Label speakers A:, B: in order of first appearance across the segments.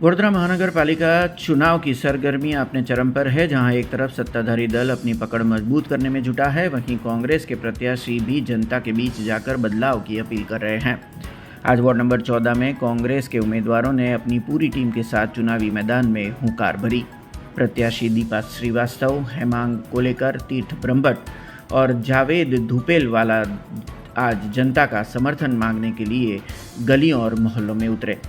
A: वडोदरा महानगर पालिका चुनाव की सरगर्मी अपने चरम पर है, जहां एक तरफ सत्ताधारी दल अपनी पकड़ मजबूत करने में जुटा है, वहीं कांग्रेस के प्रत्याशी भी जनता के बीच जाकर बदलाव की अपील कर रहे हैं। आज वार्ड नंबर 14 में कांग्रेस के उम्मीदवारों ने अपनी पूरी टीम के साथ चुनावी मैदान में हुंकार भरी। प्रत्याशी दीपा श्रीवास्तव, हेमांग कोलेकर, तीर्थ ब्रह्मभट्ट और जावेद धुपेलवाला आज जनता का समर्थन मांगने के लिए गलियों और मोहल्लों में उतरे।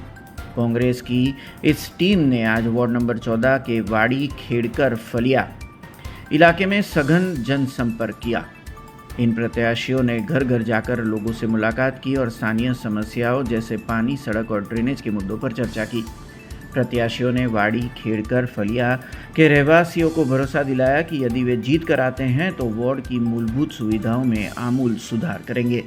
A: कांग्रेस की इस टीम ने आज वार्ड नंबर 14 के वाड़ी खेड़कर फलिया इलाके में सघन जनसंपर्क किया। इन प्रत्याशियों ने घर घर जाकर लोगों से मुलाकात की और स्थानीय समस्याओं जैसे पानी, सड़क और ड्रेनेज के मुद्दों पर चर्चा की। प्रत्याशियों ने वाड़ी खेड़कर फलिया के रहवासियों को भरोसा दिलाया कि यदि वे जीत कर आते हैं तो वार्ड की मूलभूत सुविधाओं में आमूल सुधार करेंगे।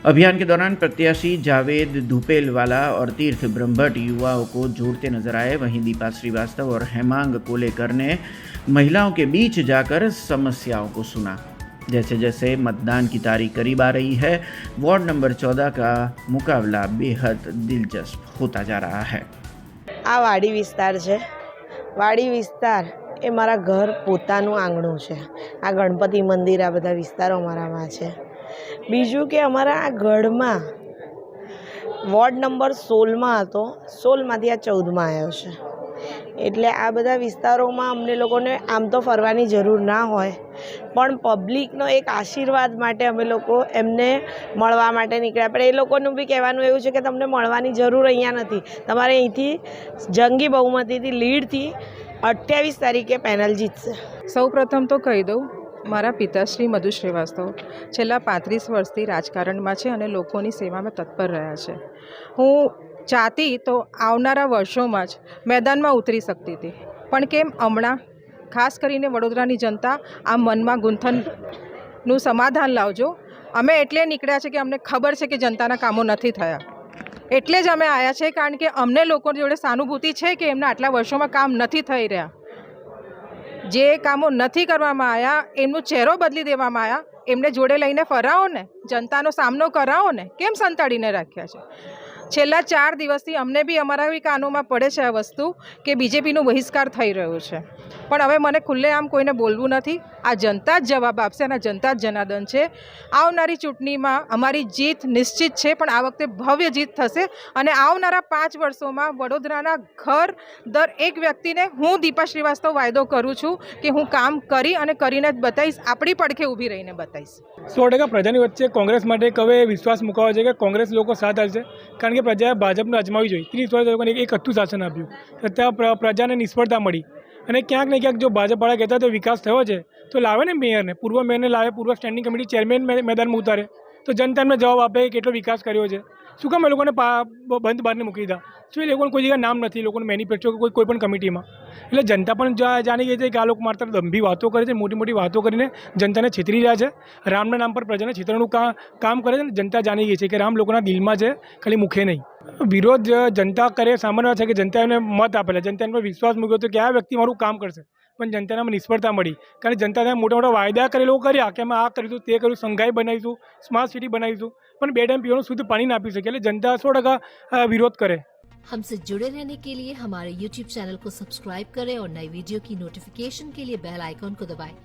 A: अभियान के दौरान प्रत्याशी जावेद धुपेलवाला और तीर्थ ब्रह्मभट्ट युवाओं को जोड़ते नजर आए। वहीं दीपा श्रीवास्तव और हेमांग कोलेकर ने महिलाओं के बीच जाकर समस्याओं को सुना। जैसे जैसे मतदान की तारीख करीब आ रही है, वार्ड नंबर 14 का मुकाबला बेहद दिलचस्प होता जा रहा है।
B: आ वाड़ी विस्तार है। वाड़ी विस्तार ए मारा घर पोतानुं आंगणुं छे। आ गणपति मंदिर आ बधा विस्तारो मारामां छे। बीजू के अमारा आ गढ़मां वॉर्ड नंबर 16 में हतो, 16 मांथी आ 14 में आव्यो छे। एटले आ बधा विस्तारोमां अमने लोकोने आम तो फरवानी जरूर ना होय, पण पब्लिकनो एक आशीर्वाद माटे अमे लोको एમને મળવા માટે નીકળ્યા। પણ એ લોકોનું બી કહેવાનું એવું છે કે તમને મળવાની જરૂર અહીંયા નથી, તમારે અહીંથી જંગી બહુમતીથી લીડથી 28 તારીખે પેનલ જીતશે।
C: સૌપ્રથમ તો કહી દઉં, મારા પિતાશ્રી મધુ શ્રીવાસ્તવ છેલ્લા 35 વર્ષથી રાજકારણમાં છે અને લોકોની સેવામાં તત્પર રહ્યા છે। હું ચાહતી તો આવનારા વર્ષોમાં જ મેદાનમાં ઉતરી શકતી હતી, પણ કેમ હમણાં ખાસ કરીને વડોદરાની જનતા આ મનમાં ગુંથનનું સમાધાન લાવજો। અમે એટલે નીકળ્યા છે કે અમને ખબર છે કે જનતાના કામો નથી થયા, એટલે જ અમે આવ્યા છે, કારણ કે અમને લોકો જોડે સહાનુભૂતિ છે કે એમના આટલા વર્ષોમાં કામ નથી થઈ રહ્યા। જે કામો નથી કરવામાં આવ્યા એમનો ચહેરો બદલી દેવામાં આવ્યા, એમને જોડે લઈને ફરાવો ને, જનતાનો સામનો કરાવો ને, કેમ સંતાડીને રાખ્યા છે। છેલ્લા 4 દિવસથી અમને બી અમારા બી કાનોમાં પડે છે આ વસ્તુ કે બીજેપીનો બહિષ્કાર થઈ રહ્યો છે, પણ હવે મને ખુલ્લેઆમ કોઈને બોલવું નથી। આ જનતા જ જવાબ આપશે અને જનતા જ જનાર્દન છે। આવનારી ચૂંટણીમાં અમારી જીત નિશ્ચિત છે, પણ આ વખતે ભવ્ય જીત થશે અને આવનારા 5 વર્ષોમાં વડોદરાના ઘર દર એક વ્યક્તિને હું દીપા શ્રીવાસ્તવ વાયદો કરું છું કે હું કામ કરી અને કરીને જ બતાવીશ, આપણી પડખે ઊભી રહીને બતાવીશ।
D: 100% પ્રજાની વચ્ચે કોંગ્રેસ માટે હવે વિશ્વાસ મુકાવો છે કે કોંગ્રેસ લોકો સાથ આપશે, કારણ કે પ્રજાએ ભાજપને અજમાવી જોઈ। 30 વર્ષ લોકોને એક હતું શાસન આપ્યું, છતાં પ્રજાને નિષ્ફળતા મળી અને ક્યાંક ને ક્યાંક જો ભાજપવાળા કહેતા તો વિકાસ થયો છે તો લાવે ને મેયરને, પૂર્વ મેયરને લાવે, પૂર્વ સ્ટેન્ડિંગ કમિટી ચેરમેન મેદાનમાં ઉતારે તો જનતા એમને જવાબ આપે કેટલો વિકાસ કર્યો છે। શું કામ એ લોકોને બંધ બહારને મૂકી દીધા? શું એ લોકોને કોઈ જગ્યાએ નામ નથી, લોકોને મેનિફેસ્ટો કોઈ પણ કમિટીમાં? એટલે જનતા પણ જાણી ગઈ છે કે આ લોકો માત્ર દંભી વાતો કરે છે, મોટી મોટી વાતો કરીને જનતાને છેતરી રહ્યા છે। રામના નામ પર પ્રજાને છેતરવાનું કામ કરે છે અને જનતા જાણી ગઈ છે કે રામ લોકોના દિલમાં છે, ખાલી મુખે નહીં। વિરોધ જનતા કરે સામાન્ય છે કે જનતા એમને મત આપેલા, જનતા એમ પર વિશ્વાસ મૂક્યો હતો કે આ વ્યક્તિ મારું કામ કરશે, પણ જનતાને નિષ્ફળતા મળી, કારણ કે જનતાને મોટા મોટા વાયદા કરેલો કર્યા કે અમે આ કરીશું, તે કરીશું, સંઘાઈ બનાવીશું, સ્માર્ટ સિટી બનાવીશું, પણ 2 ટાઈમ પીવાનું શુદ્ધ પાણી ના આપી શકે। એટલે જનતા 100% વિરોધ કરે।
E: हमसे जुड़े रहने के लिए हमारे YouTube चैनल को सब्सक्राइब करें और नई वीडियो की नोटिफिकेशन के लिए बेल आइकॉन को दबाएं।